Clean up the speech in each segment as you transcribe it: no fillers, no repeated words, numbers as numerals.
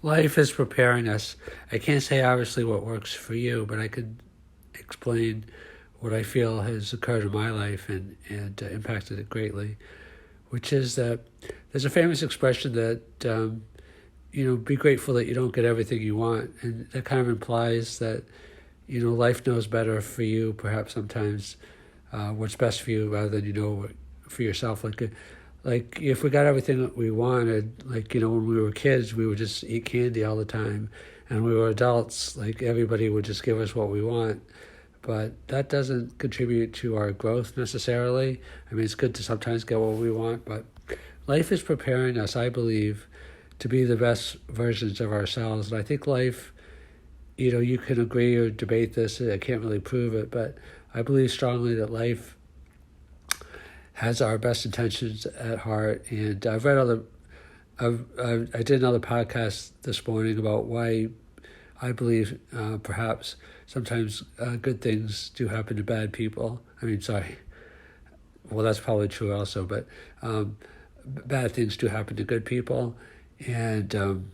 Life is preparing us. I can't say obviously what works for you, but I could explain what I feel has occurred in my life and impacted it greatly, which is that there's a famous expression that, be grateful that you don't get everything you want. And that kind of implies that, life knows better for you, perhaps sometimes what's best for you rather than for yourself. Like if we got everything that we wanted, when we were kids, we would just eat candy all the time. And when we were adults, everybody would just give us what we want. But that doesn't contribute to our growth necessarily. I mean, it's good to sometimes get what we want, but life is preparing us, I believe, to be the best versions of ourselves. And I think life, you can agree or debate this. I can't really prove it, but I believe strongly that life has our best intentions at heart. And I did another podcast this morning about why I believe perhaps sometimes good things do happen to bad people. Well, that's probably true also, but bad things do happen to good people. And,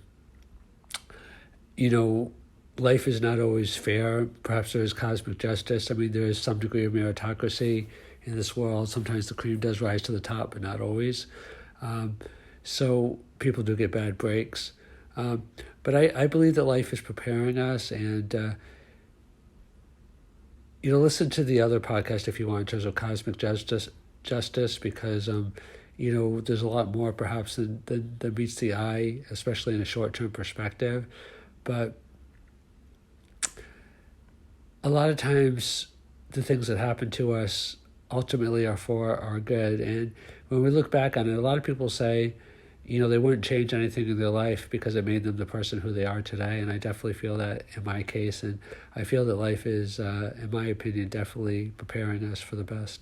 life is not always fair. Perhaps there is cosmic justice. I mean, there is some degree of meritocracy in this world. Sometimes the cream does rise to the top, but not always. So people do get bad breaks. But I believe that life is preparing us, and listen to the other podcast if you want in terms of cosmic justice, because there's a lot more perhaps than meets the eye, especially in a short-term perspective. But a lot of times the things that happen to us ultimately are for our good. And when we look back on it, a lot of people say, they wouldn't change anything in their life because it made them the person who they are today. And I definitely feel that in my case. And I feel that life is, in my opinion, definitely preparing us for the best.